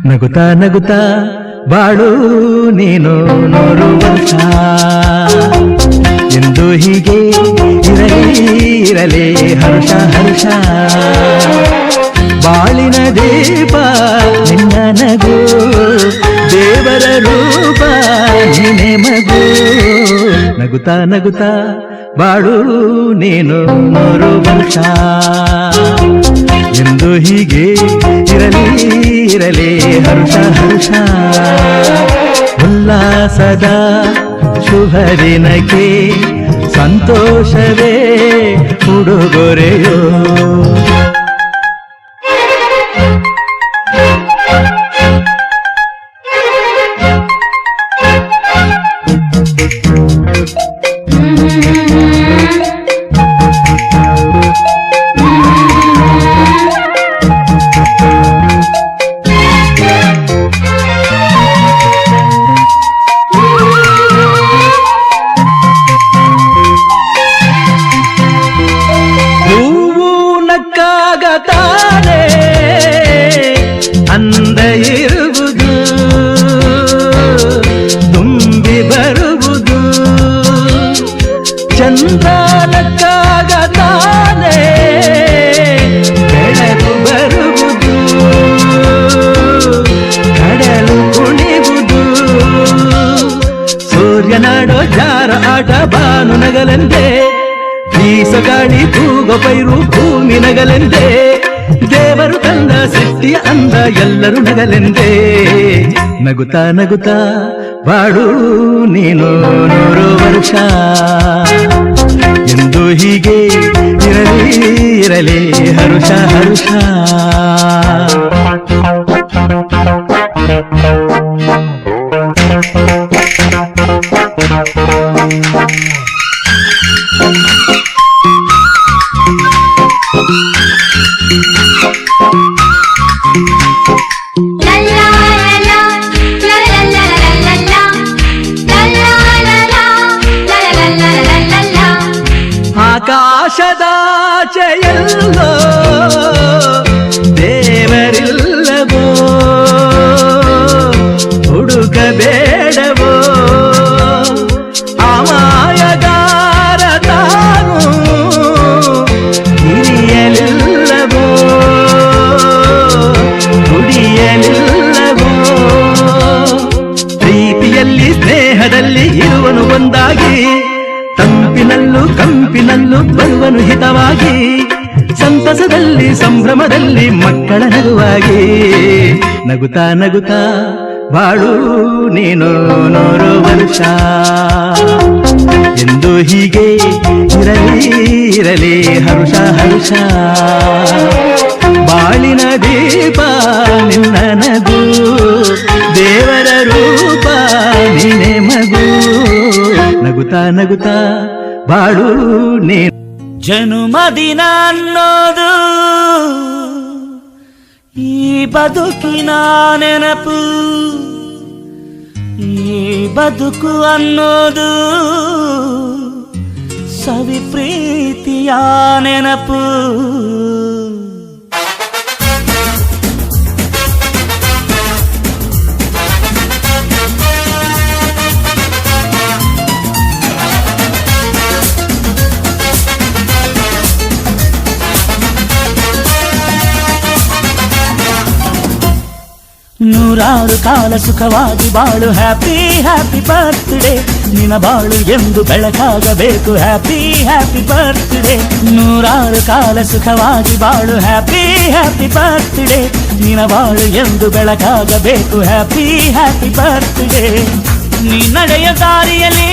ನಗುತ್ತಾ ನಗುತ್ತಾ ಬಾಳು ನೀನು 100 ವರ್ಷ ಎಂದು ಹೀಗೆ ಇರಲಿ ಹರ್ಷ ಹರ್ಷ ಬಾಳಿನ ದೀಪ ನಿನ್ನ ನಗು ದೇವರ ರೂಪ ನೀನೆ ಮಗು ನಗುತ್ತಾ ನಗುತ್ತಾ ಬಾಳು ನೀನು 100 ವರ್ಷ ಎಂದು ಹೀಗೆ ಇರಲಿ ಹರ್ಷ ಹರ್ಷ ಉಲ್ಲಾಸದ ಶುಭ ದಿನಕ್ಕೆ ಸಂತೋಷವೇ ಉಡುಗೊರೆಯೋ ತಾನೆ ಅಂದ ಇರುವುದು ತುಂಬಿ ಬರುವುದು ಚಂದ್ರನಕ್ಕಾಗ ತಾನೆ ಬೆಳಕು ಬರುವುದು ಕಡಲು ಕುಣಿವುದು ಸೂರ್ಯನಾಡೋ ಜಾರ ಆಟ ಬಾನು ನಗಲೆಂದೇ ಬೀಸಗಾಳಿ ತೂಗ ಪೈರು ಭೂಮಿ ನಗಲೆಂದೇ ದೇವರು ತಂದ ಸೃಷ್ಟಿಯ ಅಂದ ಎಲ್ಲರೂ ನಗಲೆಂದೇ ನಗುತ್ತಾ ನಗುತ್ತಾ ಬಾಳು ನೀನು 100 ವರ್ಷ ಎಂದು ಹೀಗೆ ಇರಲಿ ಹರುಷ ಹರುಷ ಆಕಾಶದಾಚೆಯಲ್ಲೋ ದೇವರಿಲ್ಲವೋ ಹುಡುಕಬೇಡವೋ ಅಮಾಯಗಾರ ತಾನು ಹಿರಿಯಲಿಲ್ಲವೋ ಕುಡಿಯಲಿಲ್ಲವೋ ಪ್ರೀತಿಯಲ್ಲಿ ಸ್ನೇಹದಲ್ಲಿ ಇರುವನು ಒಂದಾಗಿ ತಂಪಿನಲ್ಲೂ ಕಂಪಿನಲ್ಲೂ ಬರುವನು ಹಿತವಾಗಿ ಸಂತಸದಲ್ಲಿ ಸಂಭ್ರಮದಲ್ಲಿ ಮಕ್ಕಳ ನಗುವಾಗಿ ನಗುತ್ತಾ ನಗುತ್ತಾ ಬಾಳು ನೀನು 100 ವರ್ಷ ಎಂದು ಹೀಗೆ ಇರಲಿ ಹರ್ಷ ಹರ್ಷ ಬಾಳಿನ ದೀಪ ನಿನ್ನ ನಗು ದೇವರ ರೂಪ ನೀನೆ ಮಗು ನಗುತ್ತಾ ನಗುತ್ತಾ ಬಾಳು ನೀ ಜನುಮದಿನ ಅನ್ನೋದು ಈ ಬದುಕಿನ ನೆನಪು ಈ ಬದುಕು ಅನ್ನೋದು ಸವಿ ಪ್ರೀತಿಯ ನೆನಪು ನೂರಾರು ಕಾಲ ಸುಖವಾಗಿ ಬಾಳು ಹ್ಯಾಪಿ ಹ್ಯಾಪಿ ಬರ್ತ್ಡೇ ನಿನ್ನ ಬಾಳು ಎಂದು ಬೆಳಕಾಗಬೇಕು ಹ್ಯಾಪಿ ಹ್ಯಾಪಿ ಬರ್ತ್ಡೇ ನೂರಾರು ಕಾಲ ಸುಖವಾಗಿ ಬಾಳು ಹ್ಯಾಪಿ ಹ್ಯಾಪಿ ಬರ್ತ್ಡೇ ನಿನ್ನ ಬಾಳು ಎಂದು ಬೆಳಕಾಗಬೇಕು ಹ್ಯಾಪಿ ಹ್ಯಾಪಿ ಬರ್ತ್ಡೇ ನೀ ನಡೆಯ ದಾರಿಯಲ್ಲಿ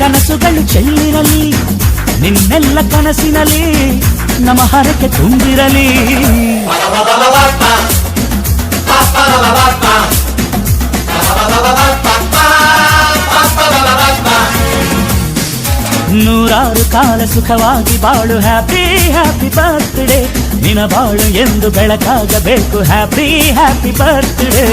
ಕನಸುಗಳು ಚೆಲ್ಲಿರಲಿ ನಿನ್ನೆಲ್ಲ ಕನಸಿನಲ್ಲಿ ನಮ್ಮ ಹರಕೆ ತುಂಬಿರಲಿ ನೂರಾರು ಕಾಲ ಸುಖವಾಗಿ ಬಾಳು ಹ್ಯಾಪಿ ಹ್ಯಾಪಿ ಬರ್ತ್ಡೇ ನಿನ್ನ ಬಾಳು ಎಂದು ಬೆಳಕಾಗಬೇಕು ಹ್ಯಾಪಿ ಹ್ಯಾಪಿ ಬರ್ತ್ಡೇ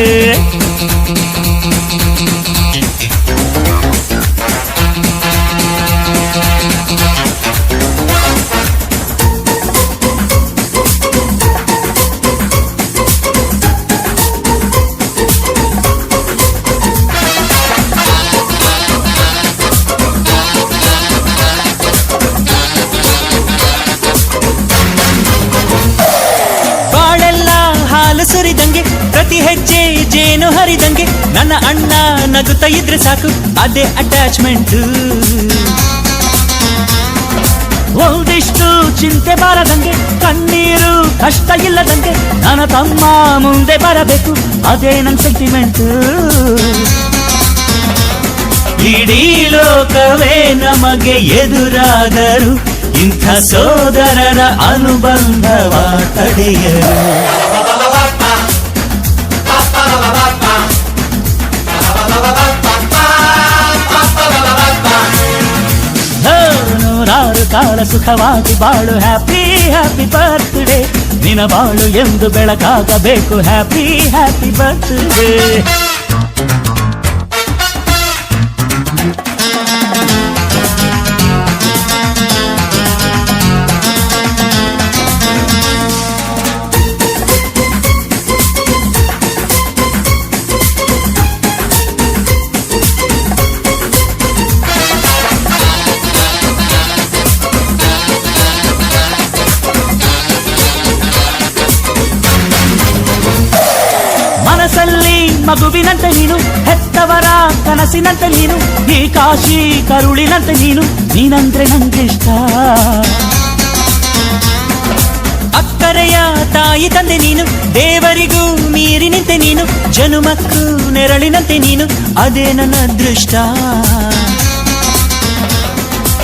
ಸುರಿದಂಗೆ ಪ್ರತಿ ಹೆಜ್ಜೆ ಜೇನು ಹರಿದಂಗೆ ನನ್ನ ಅಣ್ಣ ನಗುತ್ತಾ ಇದ್ರೆ ಸಾಕು ಅದೇ ಅಟ್ಯಾಚ್ಮೆಂಟ್ ಒಂದಿಷ್ಟು ಚಿಂತೆ ಬಾರದಂಗೆ ಕಣ್ಣೀರು ಕಷ್ಟ ಇಲ್ಲದಂಗೆ ನನ್ನ ತಮ್ಮ ಮುಂದೆ ಬರಬೇಕು ಅದೇ ನನ್ನ ಸೆಂಟಿಮೆಂಟ್ ಇಡೀ ಲೋಕವೇ ನಮಗೆ ಎದುರಾದರು ಇಂಥ ಸೋದರರ ಅನುಬಂಧವ ತಡೆಯರು ನೂರಾರು ಕಾಲ ಸುಖವಾಗಿ ಬಾಳು ಹ್ಯಾಪಿ ಹ್ಯಾಪಿ ಬರ್ತ್ಡೇ ನಿನ ಬಾಳು ಎಂದು ಬೆಳಕಾಗಬೇಕು ಹ್ಯಾಪಿ ಹ್ಯಾಪಿ ಬರ್ತ್ಡೇ ಮನಸ್ಸಲ್ಲಿ ಮಗುವಿನಂತೆ ನೀನು ಹೆತ್ತವರ ಕನಸಿನಂತೆ ನೀನು ಈ ಕಾಶಿ ಕರುಳಿನಂತೆ ನೀನಂದ್ರೆ ನಂಗಿಷ್ಟ ಅಕ್ಕರೆಯ ತಾಯಿ ತಂದೆ ನೀನು ದೇವರಿಗೂ ಮೀರಿ ನಿಂತೆ ನೀನು ಜನುಮಕ್ಕೂ ನೆರಳಿನಂತೆ ನೀನು ಅದೇ ನನ್ನ ಅದೃಷ್ಟ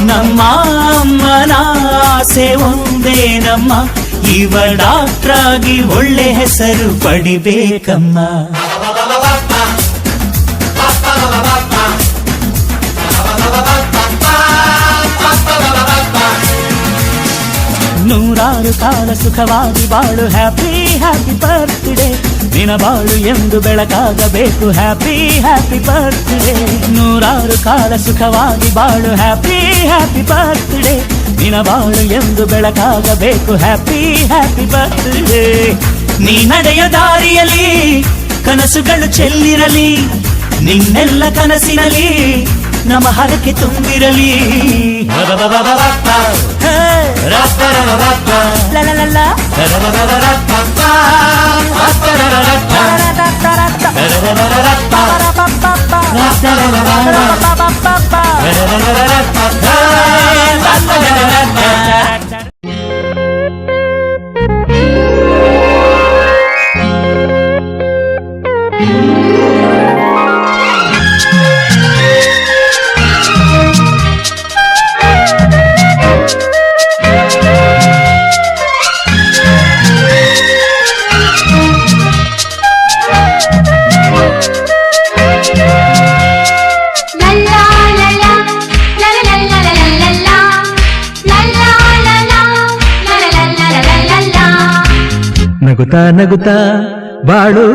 ನಮ್ಮ ಅಮ್ಮನ ಆಸೆ ಒಂದೇ ನಮ್ಮ ಇವ ಡಾಕ್ಟ್ರಾಗಿ ಒಳ್ಳೆ ಹೆಸರು ಪಡಿಬೇಕಮ್ಮ ನೂರಾರು ಕಾಲ ಸುಖವಾಗಿ ಬಾಳು ಹ್ಯಾಪಿ ಹ್ಯಾಪಿ ಬರ್ತ್ಡೇ ನಿನ ಬಾಳು ಎಂದು ಬೆಳಕಾಗಬೇಕು ಹ್ಯಾಪಿ ಹ್ಯಾಪಿ ಬರ್ತ್ಡೇ ನೂರಾರು ಕಾಲ ಸುಖವಾಗಿ ಬಾಳು ಹ್ಯಾಪಿ ಹ್ಯಾಪಿ ಬರ್ತ್ಡೇ ನಿನ ಬಾಳು ಎಂದು ಬೆಳಕಾಗಬೇಕು ಹ್ಯಾಪಿ ಹ್ಯಾಪಿ ಬರ್ತ್ಡೇ ನೀ ನಡೆಯ ದಾರಿಯಲ್ಲಿ ಕನಸುಗಳು ಚೆಲ್ಲಿರಲಿ ನಿನ್ನೆಲ್ಲ ಕನಸಿನಲ್ಲಿ ನಮ್ಮ ಹರಕೆ ತುಂಬಿರಲಿ ನಗುತ್ತಾ ನಗುತ್ತಾ ಬಾಳು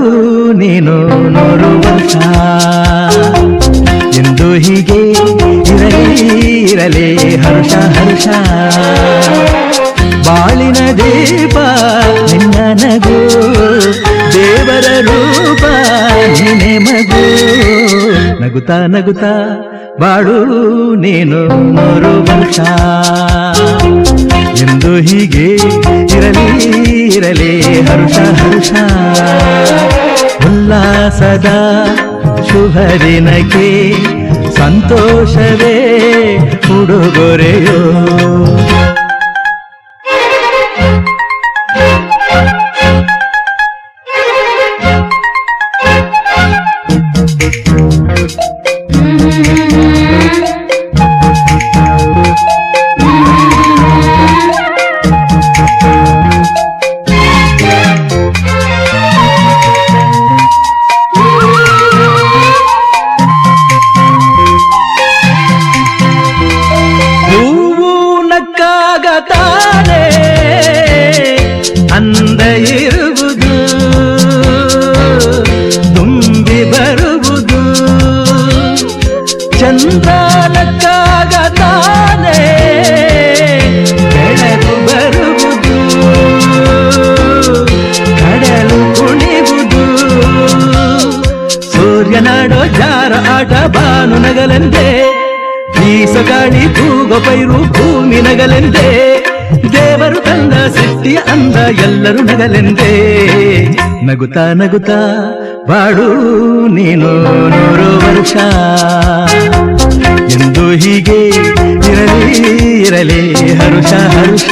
ನೀನು 100 ವರ್ಷ ಎಂದು ಹೀಗೆ ಇರಲಿ ಹರ್ಷ ಹರ್ಷ ಬಾಳಿನ ದೀಪ ನಿನ್ನ ನಗು ದೇವರ ರೂಪ ನಿನ್ನೆ ಮಗು ನಗುತ್ತಾ ನಗುತ್ತಾ ಬಾಳು ನೀನು 100 ವರ್ಷ ಎಂದು ಹೀಗೆ ಇರಲಿ ಹರ್ಷ ಹರ್ಷ ಉಲ್ಲಾಸದ ಶುಭ ದಿನಕ್ಕೆ ಸಂತೋಷವೇ ಉಡುಗೊರೆಯೋ ಅಂದ ಇರುವುದು ತುಂಬಿ ಬರುವುದು ಚಂದ್ರನಕ್ಕಾಗ ತಾನೇ ಬೆಳಕು ಬರುವುದು ಕಡಲು ಕುಣಿವುದು ಸೂರ್ಯನಾಡೋ ಜಾರ ಆಟ ಬಾನು ನಗಲೆಂದೇ ಬೀಸ ಗಾಳಿ ತೂಗ ಪೈರು ಭೂಮಿ ನಗಲೆಂದೇ ದೇವರು ತಂದ ಸಿಟ್ಟಿಯ ಅಂದ ಎಲ್ಲರೂ ನಗಲೆಂದೇ ನಗುತ್ತಾ ನಗುತ್ತಾ ಬಾಡು ನೀನು 100 ವರ್ಷ ಎಂದು ಹೀಗೆ ಇರಲಿ ಇರಲಿ ಹರುಷ ಹರುಷ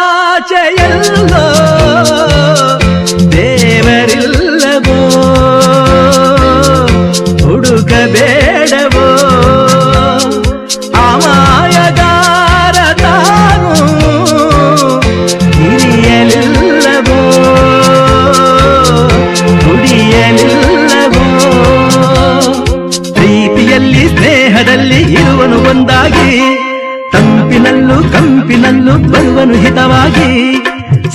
ಆಕಾಶದಾಚೆಯಲ್ಲೋ ದೇವರಿಲ್ಲವೋ ಹುಡುಕಬೇಡವೋ ಅಮಾಯಗಾರ ತಾನು ಹಿರಿಯಲಿಲ್ಲವೋ ದುಡಿಯಲಿಲ್ಲವೋ ಪ್ರೀತಿಯಲ್ಲಿ ಸ್ನೇಹದಲ್ಲಿ ಇರುವನು ಒಂದಾಗಿ ತಂಪಿನಲ್ಲೂ ಕಂಪಿನಲ್ಲೂ ಬರುವನು ಹಿತವಾಗಿ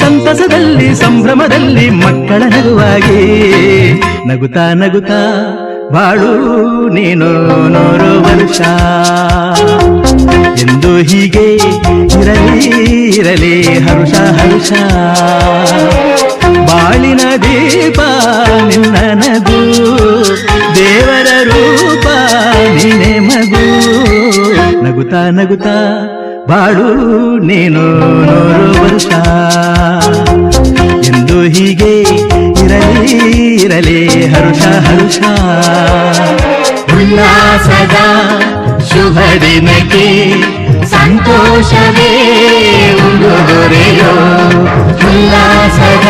ಸಂತಸದಲ್ಲಿ ಸಂಭ್ರಮದಲ್ಲಿ ಮಕ್ಕಳ ನಗುವಾಗಿ ನಗುತ್ತಾ ನಗುತ್ತಾ ಬಾಳು ನೀನು 100 ವರ್ಷ ಎಂದು ಹೀಗೆ ಇರಲಿ ಇರಲಿ ಹರುಷ ಹರುಷ ಬಾಳಿನ ದೀಪ ನಿನ್ನ ನಗು ದೇವರ ರೂಪ ನೀನೆ ಮಗು ನಗುತ್ತಾ ನಗುತ್ತಾ ಬಾಳು ನೀನು 100 ವರ್ಷ ಎಂದು ಹೀಗೆ ಇರಲಿ ಇರಲಿ ಹರುಷ ಹರುಷ ಉಲ್ಲಾಸದ ಶುಭ ದಿನಕ್ಕೆ ಸಂತೋಷವೇ ಉಡುಗೊರೆಯೋ ಉಲ್ಲಾಸದ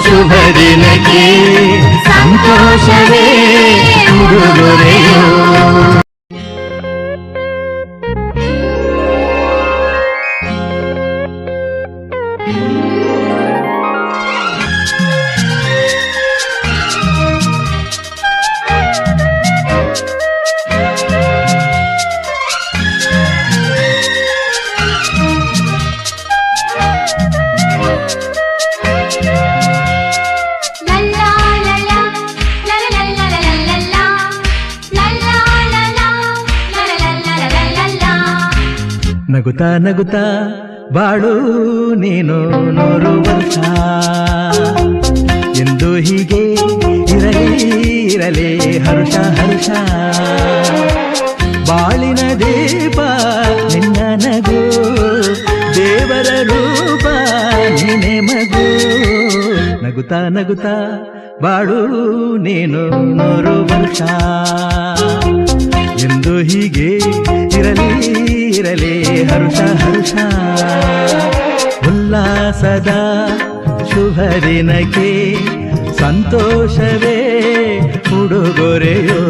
ಶುಭ ದಿನಕ್ಕೆ ಸಂತೋಷವೇ ಉಡುಗೊರೆಯೋ ನಗುತ್ತಾ ನಗುತ್ತಾ ಬಾಳು ನೀನು 100 ವರ್ಷ ಎಂದು ಹೀಗೆ ಇರಲಿ ಇರಲಿ ಹರುಷ ಹರುಷ ಬಾಳಿನ ದೀಪ ನಿನ್ನ ನಗು ದೇವರ ರೂಪ ನೀನೆ ಮಗು ನಗುತ್ತಾ ನಗುತ್ತಾ ಬಾಳು ನೀನು 100 ವರ್ಷ ಎಂದು ಹೀಗೆ ಇರಲಿ ಇರಲಿ ಹರುಷ ಹರುಷ ಉಲ್ಲಾಸದ ಶುಭ ದಿನಕ್ಕೆ ಸಂತೋಷವೇ ಉಡುಗೊರೆಯೋ